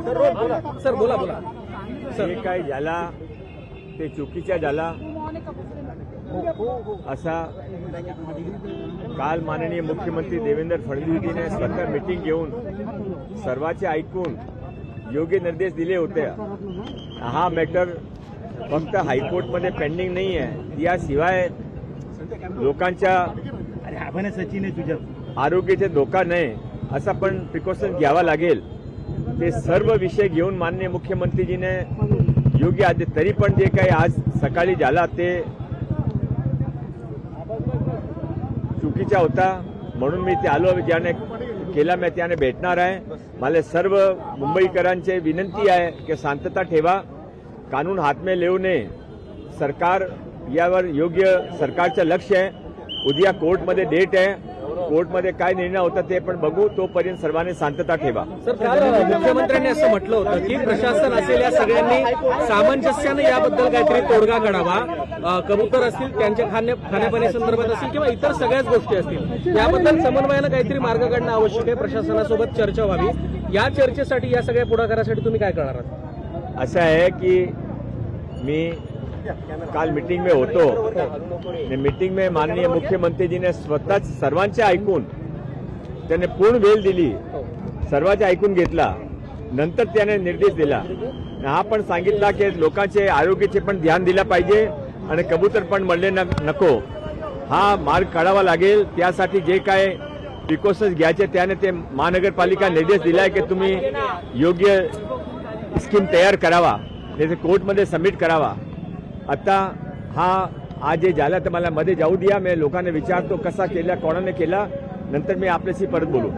Sir बोला बोला जे काय झाला ते चुकीचा झाला असा काल माननीय मुख्यमंत्री देवेंद्र फडणवीसजीने स्वतः मीटिंग घेऊन सर्वांचे ऐकून योग्य निर्देश दिले होते। हा मॅटर फक्त हायकोर्टमध्ये पेंडिंग नाही आहे, याशिवाय लोकांच्या आरोग्याचे धोका नाही असा पण प्रिकॉशन घ्यावा लागेल। ते सर्व विषय घेऊन माननीय मुख्यमंत्रीजीने योग्य आदेश, तरी पण जे काही आज सकाळी झाला ते चुकीचा होता म्हणून मी ते आलो, ज्याने केला मी त्याने भेटणार आहे। मला सर्व मुंबईकरांचे विनंती आहे की शांतता ठेवा, कानून हात में लेऊ नये। सरकार यावर योग्य सरकारचं लक्ष आहे। उद्या कोर्टमध्ये डेट आहे, कोर्टमध्ये काय निर्णय होता ते पण बघू, तोपर्यंत सर्वांनी शांतता ठेवा। सर काल मुख्यमंत्र्यांनी असं म्हटलं होतं की प्रशासन असेल या सगळ्यांनी सामंजस्याने याबद्दल काहीतरी तोडगा काढावा। कबूतर असतील त्यांच्या खाण्यापिण्यासंदर्भात असतील किंवा इतर सगळ्याच गोष्टी असतील, याबद्दल समन्वयानं काहीतरी मार्ग काढणं आवश्यक आहे। प्रशासनासोबत चर्चा व्हावी। या चर्चेसाठी या सगळ्या पुढाकारासाठी तुम्ही काय करणार आहात? असं आहे की मी काल मीटिंग में होतो, मीटिंग में माननीय मुख्यमंत्री जी ने स्वतःच सर्वांचे ऐकून त्याने पूर्ण वेळ दिली, सर्वांचे ऐकून घेतला, नंतर त्याने निर्देश दिला। हा पण सांगितला की लोकांचे आरोग्याचे पण ध्यान दिला पाहिजे आणि कबूतर पण मरले नको, हा मार्ग काढावा लागेल। त्यासाठी जे काय प्रिकॉशन्स घ्यायचे त्याने ते महानगरपालिका निर्देश दिलाय की तुम्ही योग्य स्कीम तयार करावा, नाही कोर्टमध्ये सबमिट करावा। आता आज जे झालं तर मला मध्ये जाऊ द्या, मी लोकांना विचारतो कसा केला, कोणाने केला, नंतर मी आपल्याशी परत बोलू।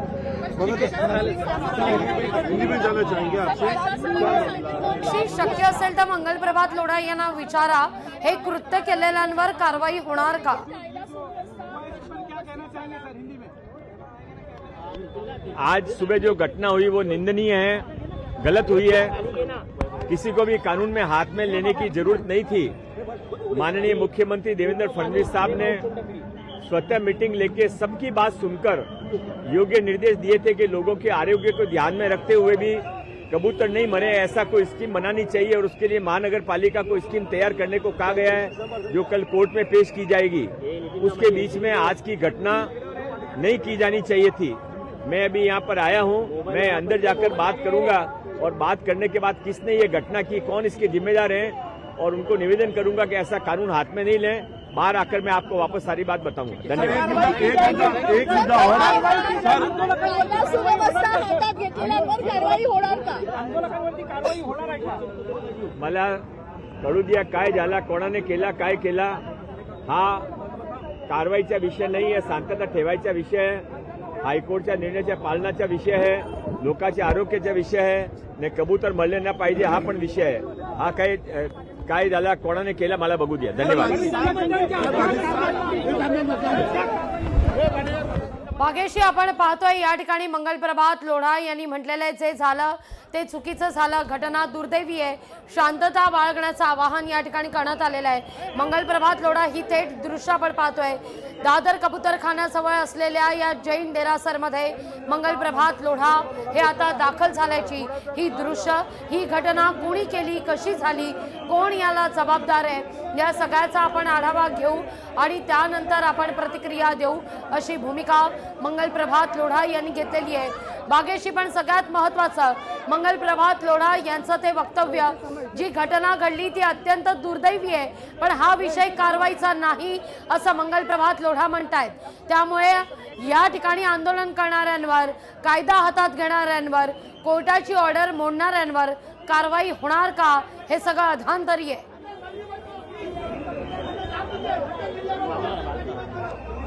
शक्य असेल तर मंगलप्रभात लोढा यांना विचारा, हे कृत्य केलेल्यांवर कारवाई होणार का? आज सुबह जो घटना हुई वो निंदनीय है, गलत हुई है। किसी को भी कानून में हाथ में लेने की जरूरत नहीं थी। माननीय मुख्यमंत्री देवेंद्र फडणवीस साहब ने स्वतः मीटिंग लेके सबकी बात सुनकर योग्य निर्देश दिए थे कि लोगों के आरोग्य को ध्यान में रखते हुए भी कबूतर नहीं मरे, ऐसा कोई स्कीम बनानी चाहिए और उसके लिए महानगर पालिका को स्कीम तैयार करने को कहा गया है, जो कल कोर्ट में पेश की जाएगी। उसके बीच में आज की घटना नहीं की जानी चाहिए थी। मैं अभी यहाँ पर आया हूँ, मैं अंदर जाकर बात करूंगा और बात करने के बाद किसने ये घटना की, कौन इसके जिम्मेदार हैं, और उनको निवेदन करूंगा कि ऐसा कानून हाथ में नहीं लें। बाहर आकर मैं आपको वापस सारी बात बताऊंगा। धन्यवाद। मला कळू द्या काय झाला, कोणाने केला, काय केला, हा कारवाईचा विषय नाही आहे, शांतता ठेवायचा विषय आहे, हायकोर्टच्या निर्णयाच्या पालनाचा विषय आहे, लोकांच्या आरोग्याचा विषय आहे, ने कबूतर मरले ना पाहिजे हा पण विषय आहे। हा काय झाला, कोणाने केला मला बघू द्या। धन्यवाद। भाग्यशी आपण पाहतोय या ठिकाणी मंगलप्रभात लोढा यांनी म्हटलेलं जे झालं ते चुकीचं झालं, घटना दुर्दैवी आहे, शांतता बाळगण्याचं आवाहन या ठिकाणी करण्यात आलेलं आहे। मंगलप्रभात लोढा ही थेट दृश्य आपण पाहतोय, दादर कबूतरखान्याजवळ असलेल्या या जैन देरासरमध्ये मंगलप्रभात लोढा हे आता दाखल झाल्याची ही दृश्य, ही घटना कोणी केली, कशी झाली, कोण याला जबाबदार आहे, या सगळ्याचा आपण आढावा घेऊ आणि त्यानंतर आपण प्रतिक्रिया देऊ अशी भूमिका मंगलप्रभात लोढा यांनी घेतलेली आहे। भाग्यशी पण सगळ्यात महत्त्वाचं मंगलप्रभात लोढा यांचं ते वक्तव्य, जी घटना घडली ती अत्यंत दुर्दैवी आहे, पण हा विषय कारवाईचा नाही असं मंगलप्रभात लोढा म्हणतायत। त्यामुळे या ठिकाणी आंदोलन करणाऱ्यांवर, कायदा हातात घेणाऱ्यांवर, कोर्टाची ऑर्डर मोडणाऱ्यांवर कारवाई होणार का, हे सगळं अधांतरी आहे।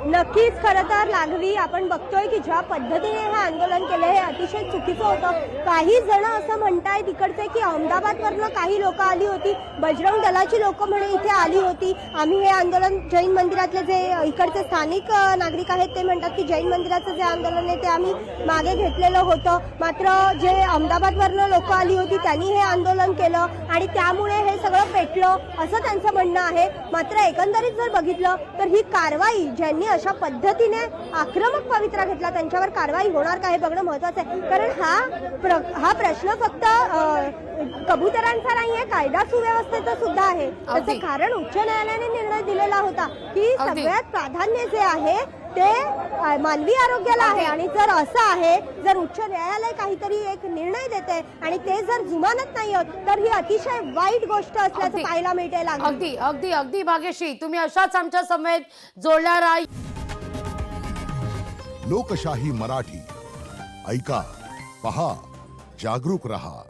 नक्कीच खरं तर लाघवी आपण बघतोय की ज्या पद्धतीने हे आंदोलन केलं हे अतिशय चुकीचं होतं। काही जण असं म्हणतायत इकडचे की अहमदाबादवरनं काही लोक आली होती, बजरंग दलाची लोक म्हणे इथे आली होती, आम्ही हे आंदोलन जैन मंदिरातले जे इकडचे स्थानिक नागरिक आहेत ते म्हणतात की जैन मंदिराचं जे आंदोलन आहे ते आम्ही मागे घेतलेलं होतं, मात्र जे अहमदाबादवरनं लोक आली होती त्यांनी हे आंदोलन केलं आणि त्यामुळे हे सगळं पेटलं असं त्यांचं म्हणणं आहे। मात्र एकंदरीत जर बघितलं तर ही कारवाई ज्यांनी अशा पद्धतीने आक्रमक पवित्रा घेतला त्यांच्यावर कारवाई होणार का हे बघणं महत्वाचं आहे. कारण हा प्रश्न फक्त कबुतरांचा नाहीये, कायदा सुव्यवस्थेचा सुद्धा आहे. त्याचं कारण उच्च न्यायालयाने निर्णय दिलेला होता की अगदी. सगळ्यात प्राधान्य जे आहे ते मानवी आरोग्याला आहे. आणि जर असं आहे, जर उच्च न्यायालय काहीतरी एक निर्णय देते आणि ते जर जुमानत नाही होत, तर ही अतिशय वाईट गोष्ट असल्याचं अगदी. पाहायला मिळेल. अगदी अगदी अगदी भाग्यश्री, तुम्ही अशाच आमच्या समेत जोडल्या राहा. लोकशाही मराठी ऐका, पहा, जागरूक रहा.